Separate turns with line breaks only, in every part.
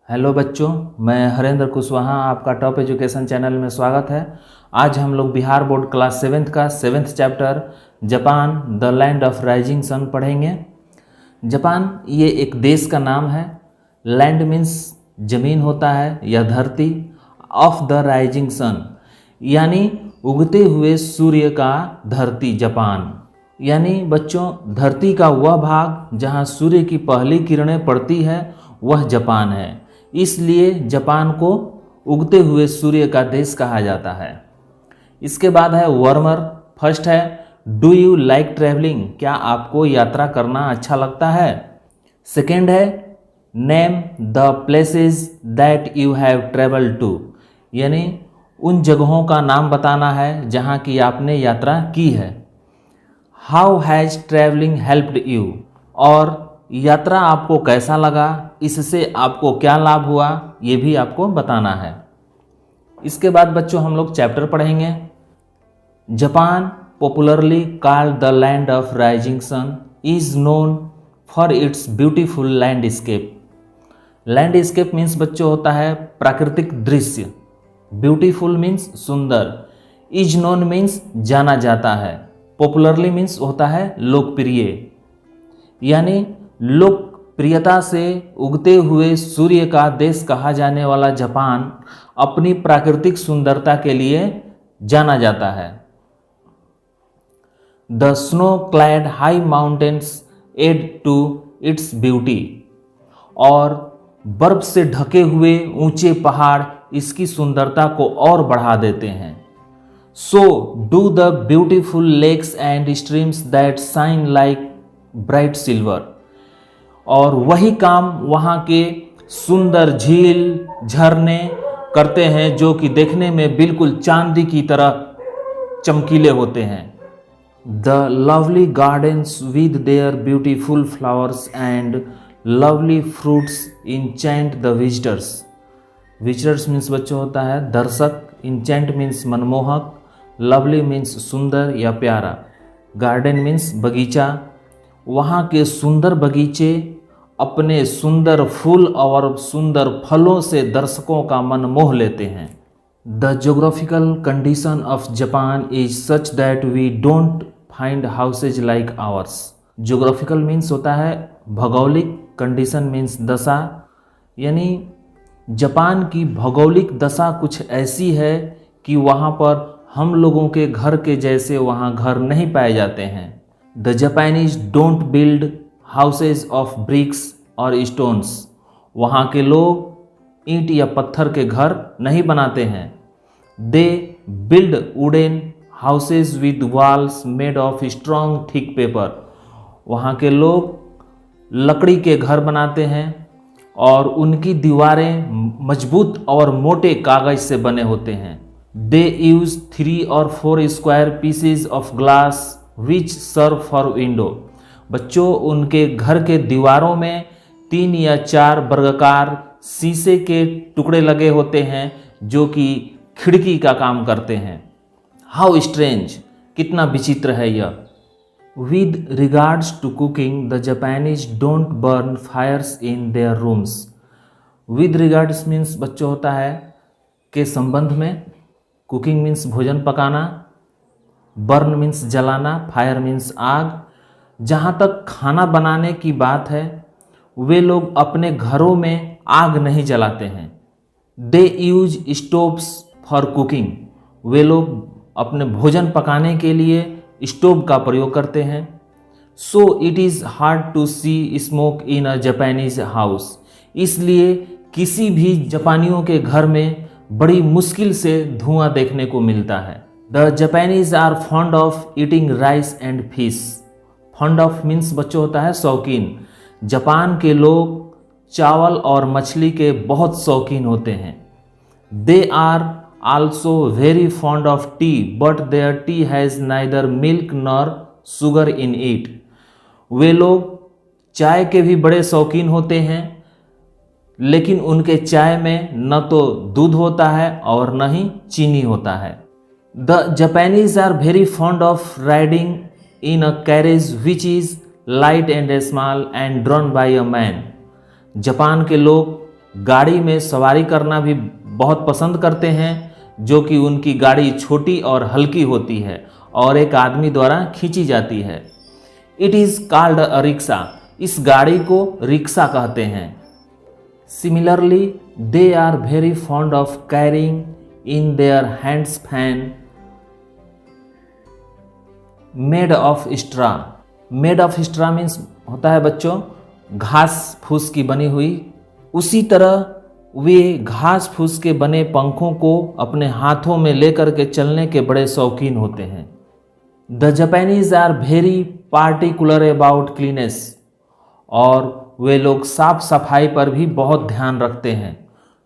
Hello बच्चों, मैं हरेंद्र कुशवाहा आपका टॉप एजुकेशन चैनल में स्वागत है। आज हम लोग बिहार बोर्ड क्लास 7th का 7th chapter Japan the land of rising sun पढ़ेंगे। जापान ये एक देश का नाम है। लैंड मीन्स जमीन होता है या धरती, ऑफ द राइजिंग सन यानी उगते हुए सूर्य का धरती जापान। यानी बच्चों, धरती का वह भाग जहाँ सूर्य की पहली किरणें पड़ती है वह जापान है। इसलिए जापान को उगते हुए सूर्य का देश कहा जाता है। इसके बाद है वार्मर। फर्स्ट है डू यू लाइक ट्रैवलिंग, क्या आपको यात्रा करना अच्छा लगता है। सेकेंड है name the places that you have travelled to, यानी उन जगहों का नाम बताना है जहाँ की आपने यात्रा की है। How has travelling helped you, और यात्रा आपको कैसा लगा, इससे आपको क्या लाभ हुआ, ये भी आपको बताना है। इसके बाद बच्चों हम लोग चैप्टर पढ़ेंगे। Japan popularly called the land of rising sun is known for its beautiful landscape. Landscape means बच्चों होता है प्राकृतिक दृश्य, ब्यूटीफुल मीन्स सुंदर, इज नोन मीन्स जाना जाता है, पॉपुलरली मीन्स होता है लोकप्रिय। यानी लोकप्रियता से उगते हुए सूर्य का देश कहा जाने वाला जापान अपनी प्राकृतिक सुंदरता के लिए जाना जाता है। The snow clad high mountains add to its beauty, और बर्फ से ढके हुए ऊंचे पहाड़ इसकी सुंदरता को और बढ़ा देते हैं। So do the beautiful lakes and streams that shine like bright silver, और वही काम वहाँ के सुंदर झील झरने करते हैं जो कि देखने में बिल्कुल चांदी की तरह चमकीले होते हैं। The lovely gardens with their beautiful flowers and lovely fruits enchant the visitors. Visitors means बच्चों होता है दर्शक, इंचेंट मीन्स मनमोहक, लवली मीन्स सुंदर या प्यारा, गार्डन मीन्स बगीचा। वहाँ के सुंदर बगीचे अपने सुंदर फूल और सुंदर फलों से दर्शकों का मन मोह लेते हैं। The geographical condition of Japan is such that we don't find houses like ours. Geographical means होता है भौगोलिक, कंडीशन मीन्स दशा, यानी जापान की भौगोलिक दशा कुछ ऐसी है कि वहाँ पर हम लोगों के घर के जैसे वहाँ घर नहीं पाए जाते हैं। The Japanese don't build houses of BRICS और स्टोन्स, वहाँ के लोग ईंट या पत्थर के घर नहीं बनाते हैं। They build wooden houses with walls made of strong thick paper, वहाँ के लोग लकड़ी के घर बनाते हैं और उनकी दीवारें मजबूत और मोटे कागज से बने होते हैं। They use 3 or 4 square pieces of glass which serve for window. बच्चों, उनके घर के दीवारों में 3 या 4 वर्गाकार शीशे के टुकड़े लगे होते हैं जो कि खिड़की का काम करते हैं। हाउ स्ट्रेंज, कितना विचित्र है यह। With regards to cooking the Japanese don't burn fires in their rooms. With regards means बच्चों होता है के संबंध में, कुकिंग मीन्स भोजन पकाना, बर्न मीन्स जलाना, फायर मीन्स आग। जहाँ तक खाना बनाने की बात है वे लोग अपने घरों में आग नहीं जलाते हैं। They use stoves for cooking, वे लोग अपने भोजन पकाने के लिए स्टोव का प्रयोग करते हैं। So it is hard to see smoke in a Japanese house, इसलिए किसी भी जापानियों के घर में बड़ी मुश्किल से धुआं देखने को मिलता है। The Japanese are fond of eating rice and fish. Fond of means बच्चों होता है शौकीन। जापान के लोग चावल और मछली के बहुत शौकीन होते हैं। They are also very fond of tea but their tea has neither milk nor sugar in it. वे लोग चाय के भी बड़े शौकीन होते हैं, लेकिन उनके चाय में न तो दूध होता है और न ही चीनी होता है। The Japanese are very fond of riding in a carriage which is light and small and drawn by a man। Japan के लोग गाड़ी में सवारी करना भी बहुत पसंद करते हैं, जो कि उनकी गाड़ी छोटी और हल्की होती है और एक आदमी द्वारा खींची जाती है। It is called a rickshaw. इस गाड़ी को रिक्शा कहते हैं। Similarly they are very fond of carrying in their hands fan made of straw. Made of straw means होता है बच्चों घास फूस की बनी हुई। उसी तरह वे घास फूस के बने पंखों को अपने हाथों में लेकर के चलने के बड़े शौकीन होते हैं। The Japanese are very particular about cleanness. और वे लोग साफ सफाई पर भी बहुत ध्यान रखते हैं।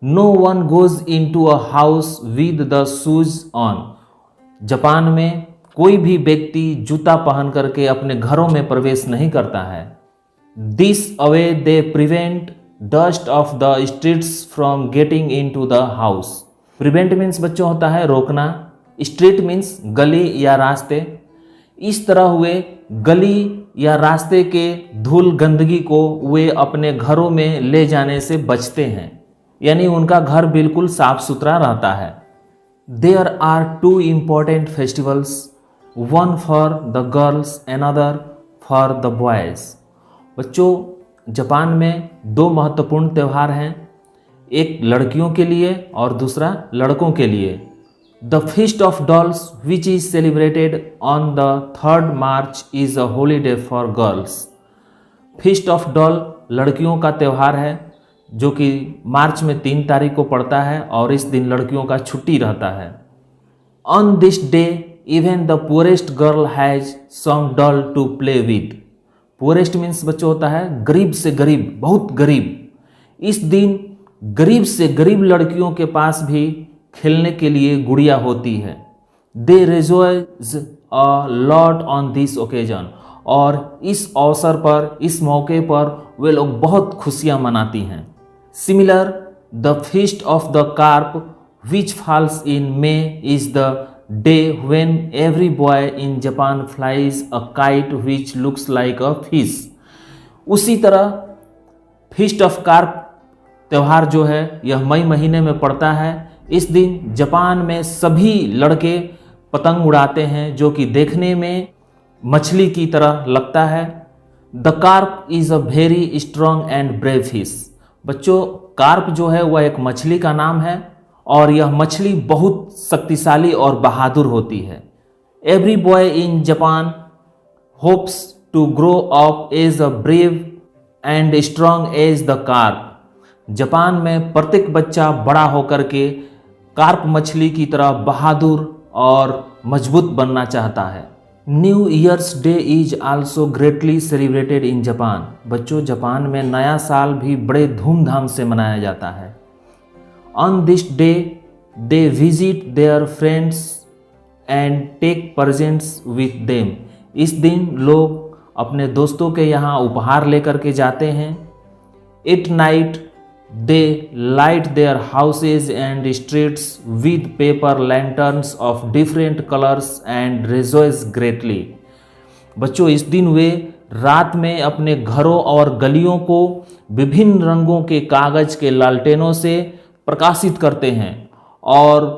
No one goes into a house with the shoes on. Japan में कोई भी व्यक्ति जूता पहन करके अपने घरों में प्रवेश नहीं करता है। This way they prevent dust of the streets from getting into the house. Prevent means बच्चों होता है रोकना, स्ट्रीट मीन्स गली या रास्ते। इस तरह हुए गली या रास्ते के धूल गंदगी को वे अपने घरों में ले जाने से बचते हैं, यानी उनका घर बिल्कुल साफ सुथरा रहता है। There are two important festivals, one for the girls another for the boys. बच्चों जापान में दो महत्वपूर्ण त्यौहार हैं, एक लड़कियों के लिए और दूसरा लड़कों के लिए। The feast of dolls which is celebrated on the 3rd March is a holiday for girls. Feast of doll लड़कियों का त्यौहार है जो कि मार्च में 3 तारीख को पड़ता है और इस दिन लड़कियों का छुट्टी रहता है। On this day even the poorest girl has some doll to play with. Poorest means बच्चों होता है गरीब से गरीब, बहुत गरीब। इस दिन गरीब से गरीब लड़कियों के पास भी खेलने के लिए गुड़िया होती है। They rejoice a lot on this occasion. और इस अवसर पर, इस मौके पर वे लोग बहुत खुशियां मनाती हैं। Similar the feast of the carp which falls in may is the day when every boy in Japan flies a kite which looks like a fish. उसी तरह फीस्ट ऑफ कार्प त्यौहार जो है यह मई महीने में पड़ता है। इस दिन जापान में सभी लड़के पतंग उड़ाते हैं जो कि देखने में मछली की तरह लगता है। The carp is a very strong and brave fish. बच्चों कार्प जो है वह एक मछली का नाम है और यह मछली बहुत शक्तिशाली और बहादुर होती है। Every boy in Japan hopes to grow up as a brave and strong as the carp. Japan में प्रत्येक बच्चा बड़ा होकर के कार्प मछली की तरह बहादुर और मजबूत बनना चाहता है। New years day is also greatly celebrated in Japan. बच्चों जापान में नया साल भी बड़े धूमधाम से मनाया जाता है। On this day they visit their friends and take presents with them. इस दिन लोग अपने दोस्तों के यहाँ उपहार लेकर के जाते हैं। At night they light their houses and streets with paper lanterns of different colours and rejoice greatly. बच्चों इस दिन वे रात में अपने घरों और गलियों को विभिन्न रंगों के कागज के लालटेनों से प्रकाशित करते हैं और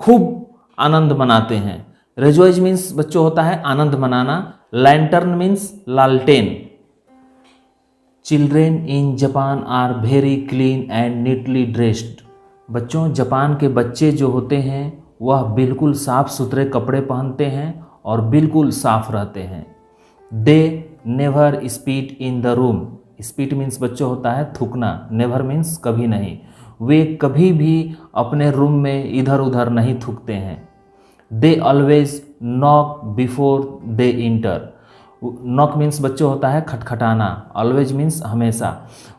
खूब आनंद मनाते हैं। रिजॉइस मीन्स बच्चों होता है आनंद मनाना, लैंटर्न मीन्स लालटेन। Children in Japan are very clean and neatly dressed. बच्चों जापान के बच्चे जो होते हैं वह बिल्कुल साफ सुथरे कपड़े पहनते हैं और बिल्कुल साफ रहते हैं। They never spit in the room. Spit means बच्चों होता है थूकना, नेवर मीन्स कभी नहीं। वे कभी भी अपने रूम में इधर उधर नहीं थूकते हैं। They always knock before they inter. Knock means बच्चों होता है खटखटाना, ऑलवेज मीन्स हमेशा।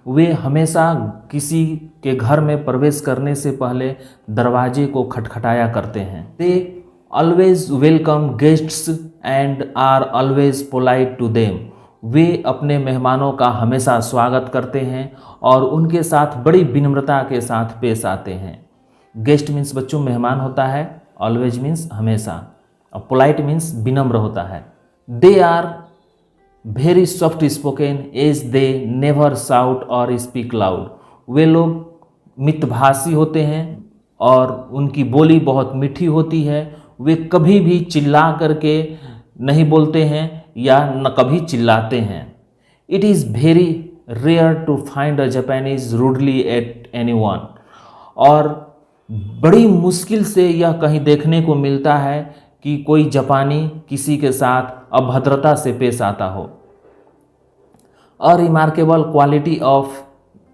वे हमेशा किसी के घर में प्रवेश करने से पहले दरवाजे को खटखटाया करते हैं। They always welcome guests and are always polite to them. वे अपने मेहमानों का हमेशा स्वागत करते हैं और उनके साथ बड़ी विनम्रता के साथ पेश आते हैं। गेस्ट मीन्स बच्चों मेहमान होता है, ऑलवेज मीन्स हमेशा, और पोलाइट मीन्स विनम्र होता है। They are very soft spoken as they never shout और स्पीक लाउड। वे लोग मितभाषी होते हैं और उनकी बोली बहुत मीठी होती है। वे कभी भी चिल्ला करके नहीं बोलते हैं या न कभी चिल्लाते हैं। It is very rare to find a Japanese rudely at anyone. और बड़ी मुश्किल से यह कहीं देखने को मिलता है कि कोई जापानी किसी के साथ अभद्रता से पेश आता हो। A remarkable quality of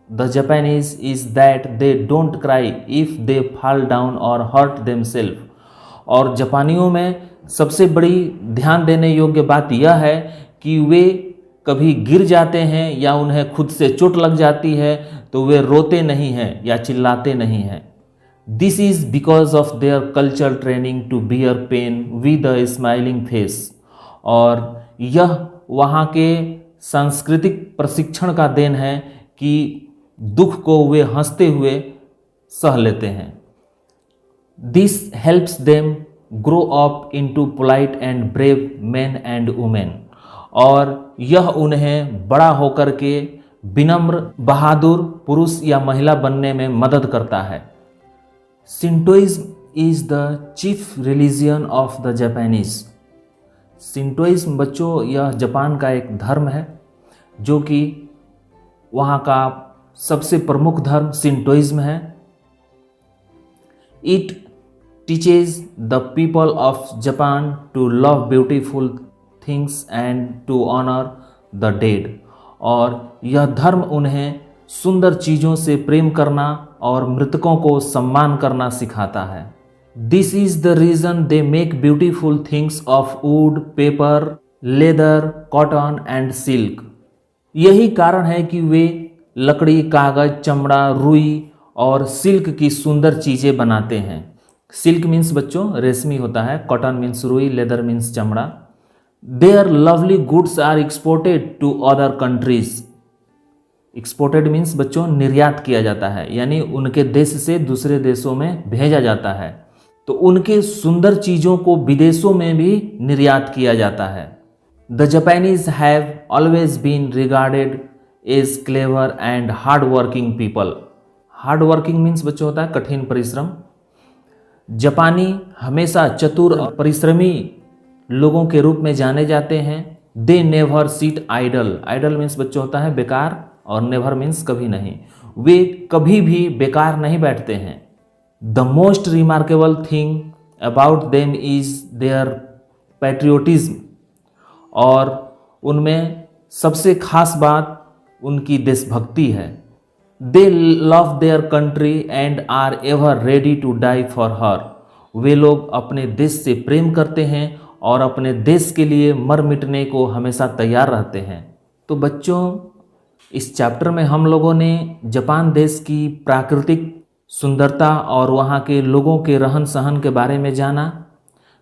the Japanese is that they don't cry if they fall down or hurt themselves। और जापानियों में सबसे बड़ी ध्यान देने योग्य बात यह है कि वे कभी गिर जाते हैं या उन्हें खुद से चोट लग जाती है तो वे रोते नहीं हैं या चिल्लाते नहीं हैं। This is because of their cultural training to bear pain with a smiling face. और यह वहाँ के सांस्कृतिक प्रशिक्षण का देन है कि दुख को वे हंसते हुए सह लेते हैं। This helps them grow up into polite and brave man and women. और यह उन्हें बड़ा होकर के विनम्र बहादुर पुरुष या महिला बनने में मदद करता है। Shintoism is the chief religion of the Japanese. Shintoism बच्चों यह जापान का एक धर्म है जो कि वहाँ का सबसे प्रमुख धर्म शिंटोइज्म है। It teaches the people of Japan to love beautiful things and to honour the dead. और यह धर्म उन्हें सुंदर चीज़ों से प्रेम करना और मृतकों को सम्मान करना सिखाता है। This is the reason they make beautiful things of would, paper, leather, cotton and silk. यही कारण है कि वे लकड़ी, कागज, चमड़ा, रुई और सिल्क की सुंदर चीज़ें बनाते हैं। सिल्क मीन्स बच्चों रेशमी होता है, कॉटन मीन्स रुई, लेदर मीन्स चमड़ा। Their lovely goods are exported to other countries. Exported means बच्चों निर्यात किया जाता है, यानी उनके देश से दूसरे देशों में भेजा जाता है। तो उनके सुंदर चीज़ों को विदेशों में भी निर्यात किया जाता है। The Japanese have always been regarded as clever and hard working people. Hard working means बच्चों होता है कठिन परिश्रम। जापानी हमेशा चतुर और परिश्रमी लोगों के रूप में जाने जाते हैं। They never sit idle. Idle means बच्चों होता है बेकार और नेवर मीन्स कभी नहीं। वे कभी भी बेकार नहीं बैठते हैं। The most remarkable thing about them is their patriotism. और उनमें सबसे खास बात उनकी देशभक्ति है। They love their country and are ever ready to die for her. वे लोग अपने देश से प्रेम करते हैं और अपने देश के लिए मर मिटने को हमेशा तैयार रहते हैं। तो बच्चों इस चैप्टर में हम लोगों ने जापान देश की प्राकृतिक सुंदरता और वहाँ के लोगों के रहन सहन के बारे में जाना।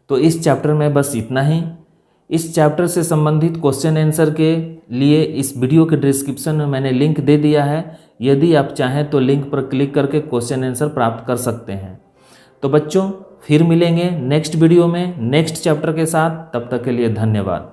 तो इस चैप्टर में बस इतना ही। इस चैप्टर से संबंधित क्वेश्चन आंसर के लिए इस वीडियो के डिस्क्रिप्शन में मैंने लिंक दे दिया है। यदि आप चाहें तो लिंक पर क्लिक करके क्वेश्चन आंसर प्राप्त कर सकते हैं। तो बच्चों फिर मिलेंगे नेक्स्ट वीडियो में नेक्स्ट चैप्टर के साथ। तब तक के लिए धन्यवाद।